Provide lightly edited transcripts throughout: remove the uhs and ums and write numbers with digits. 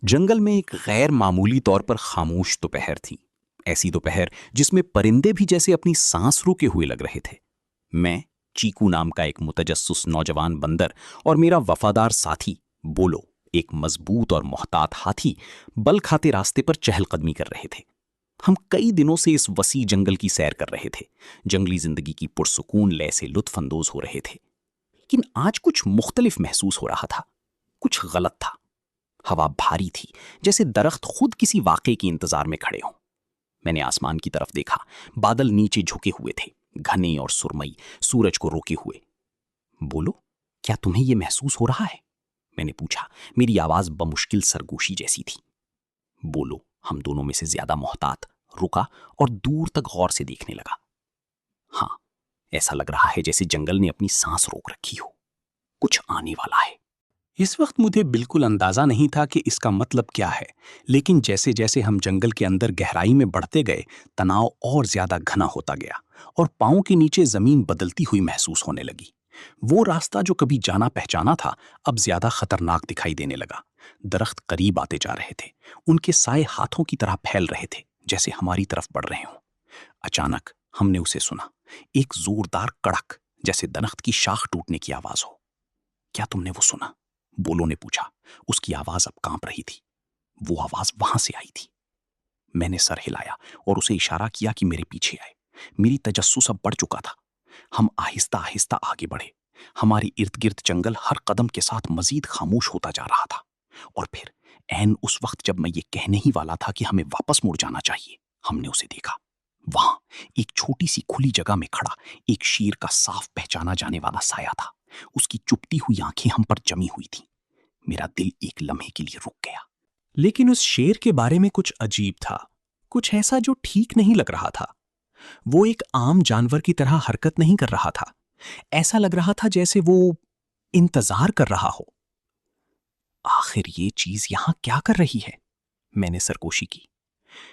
जंगल में एक गैर मामूली तौर पर खामोश दोपहर थी। ऐसी दोपहर जिसमें परिंदे भी जैसे अपनी सांस रोके हुए लग रहे थे। मैं, चीकू नाम का एक मुतजस्सिस नौजवान बंदर और मेरा वफादार साथी बोलो, एक मजबूत और मोहतात हाथी, बल खाते रास्ते पर चहलकदमी कर रहे थे। हम कई दिनों से इस वसी जंगल की सैर कर रहे थे, जंगली जिंदगी की पुरसुकून लय से लुत्फ अंदोज हो रहे थे। लेकिन आज कुछ मुख्तलिफ महसूस हो रहा था। कुछ गलत था। हवा भारी थी, जैसे दरख्त खुद किसी वाक़े के इंतजार में खड़े हों। मैंने आसमान की तरफ देखा। बादल नीचे झुके हुए थे, घने और सुरमई, सूरज को रोके हुए। बोलो, क्या तुम्हें यह महसूस हो रहा है? मैंने पूछा। मेरी आवाज बमुश्किल सरगोशी जैसी थी। बोलो, हम दोनों में से ज्यादा मोहतात, रुका और दूर तक गौर से देखने लगा। हाँ, ऐसा लग रहा है जैसे जंगल ने अपनी सांस रोक रखी हो। कुछ आने वाला है। इस वक्त मुझे बिल्कुल अंदाजा नहीं था कि इसका मतलब क्या है, लेकिन जैसे जैसे हम जंगल के अंदर गहराई में बढ़ते गए, तनाव और ज्यादा घना होता गया और पांव के नीचे जमीन बदलती हुई महसूस होने लगी। वो रास्ता जो कभी जाना पहचाना था, अब ज्यादा खतरनाक दिखाई देने लगा। दरख्त करीब आते जा रहे थे, उनके साए हाथों की तरह फैल रहे थे, जैसे हमारी तरफ बढ़ रहे हों। अचानक हमने उसे सुना, एक जोरदार कड़क, जैसे दरख्त की शाख टूटने की आवाज हो। क्या तुमने वो सुना? बोलो ने पूछा। उसकी आवाज अब कांप रही थी। वो आवाज वहां से आई थी। मैंने सर हिलाया और उसे इशारा किया कि मेरे पीछे आए। मेरी तजस्सुस अब बढ़ चुका था। हम आहिस्ता आहिस्ता आगे बढ़े। हमारे इर्द गिर्द जंगल हर कदम के साथ मजीद खामोश होता जा रहा था। और फिर ऐन उस वक्त जब मैं ये कहने ही वाला था कि हमें वापस मुड़ जाना चाहिए, हमने उसे देखा। वहां एक छोटी सी खुली जगह में खड़ा एक शेर का साफ पहचाना जाने वाला साया था। उसकी चुपती हुई आंखें हम पर जमी हुई थीं। मेरा दिल एक लम्हे के लिए रुक गया। लेकिन उस शेर के बारे में कुछ अजीब था, कुछ ऐसा जो ठीक नहीं लग रहा था। वो एक आम जानवर की तरह हरकत नहीं कर रहा था। ऐसा लग रहा था जैसे वो इंतजार कर रहा हो। आखिर ये चीज यहां क्या कर रही है? मैंने सरगोशी की।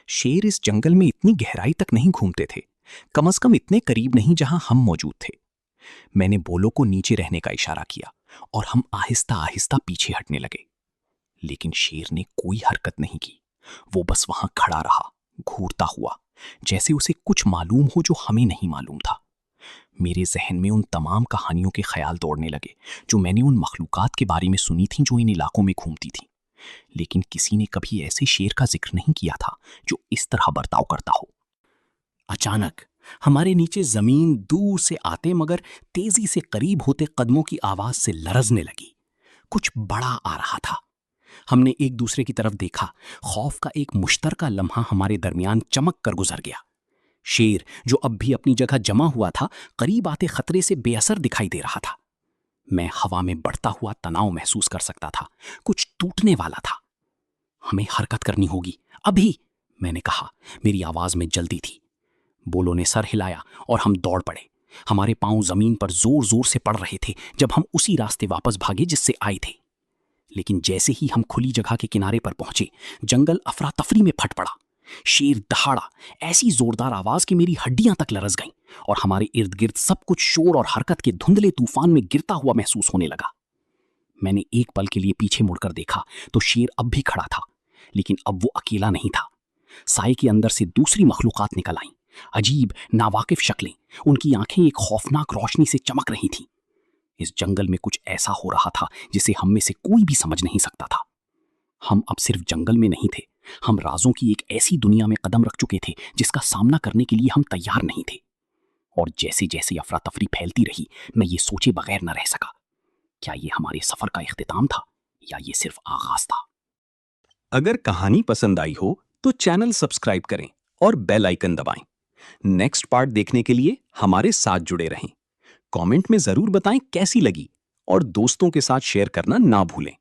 शेर इस जंगल में इतनी गहराई तक नहीं घूमते थे, कम से कम इतने करीब नहीं जहां हम मौजूद थे। मैंने बोलो को नीचे रहने का इशारा किया और हम आहिस्ता आहिस्ता पीछे हटने लगे। लेकिन शेर ने कोई हरकत नहीं की। वो बस वहां खड़ा रहा, घूरता हुआ, जैसे उसे कुछ मालूम हो जो हमें नहीं मालूम था। मेरे जहन में उन तमाम कहानियों के ख्याल दौड़ने लगे जो मैंने उन मखलूकात के बारे में सुनी थी जो इन इलाकों में घूमती थी। लेकिन किसी ने कभी ऐसे शेर का जिक्र नहीं किया था जो इस तरह बर्ताव करता हो। अचानक हमारे नीचे जमीन दूर से आते मगर तेजी से करीब होते कदमों की आवाज से लरजने लगी। कुछ बड़ा आ रहा था। हमने एक दूसरे की तरफ देखा। खौफ का एक मुश्तरका लम्हा हमारे दरमियान चमक कर गुजर गया। शेर, जो अब भी अपनी जगह जमा हुआ था, करीब आते खतरे से बेअसर दिखाई दे रहा था। मैं हवा में बढ़ता हुआ तनाव महसूस कर सकता था। कुछ टूटने वाला था। हमें हरकत करनी होगी, अभी, मैंने कहा। मेरी आवाज में जल्दी थी। बोलो ने सर हिलाया और हम दौड़ पड़े। हमारे पांव जमीन पर जोर जोर से पड़ रहे थे जब हम उसी रास्ते वापस भागे जिससे आए थे। लेकिन जैसे ही हम खुली जगह के किनारे पर पहुंचे, जंगल अफरा तफरी में फट पड़ा। शेर दहाड़ा, ऐसी जोरदार आवाज कि मेरी हड्डियां तक लरज गईं और हमारे इर्द गिर्द सब कुछ शोर और हरकत के धुंधले तूफान में गिरता हुआ महसूस होने लगा। मैंने एक पल के लिए पीछे मुड़कर देखा तो शेर अब भी खड़ा था, लेकिन अब वो अकेला नहीं था। साए के अंदर से दूसरी मखलूकात निकल आईं, अजीब नावाकिफ शक्लें। उनकी आंखें एक खौफनाक रोशनी से चमक रही थीं। इस जंगल में कुछ ऐसा हो रहा था जिसे हम में से कोई भी समझ नहीं सकता था। हम अब सिर्फ जंगल में नहीं थे, हम राजों की एक ऐसी दुनिया में कदम रख चुके थे जिसका सामना करने के लिए हम तैयार नहीं थे। और जैसे जैसे अफरा तफरी फैलती रही, मैं ये सोचे बगैर न रह सका, क्या ये हमारे सफर का इख्तिताम था या ये सिर्फ आगाज था? अगर कहानी पसंद आई हो तो चैनल सब्सक्राइब करें और बेल आइकन दबाएं। नेक्स्ट पार्ट देखने के लिए हमारे साथ जुड़े रहें। कमेंट में जरूर बताएं कैसी लगी और दोस्तों के साथ शेयर करना ना भूलें।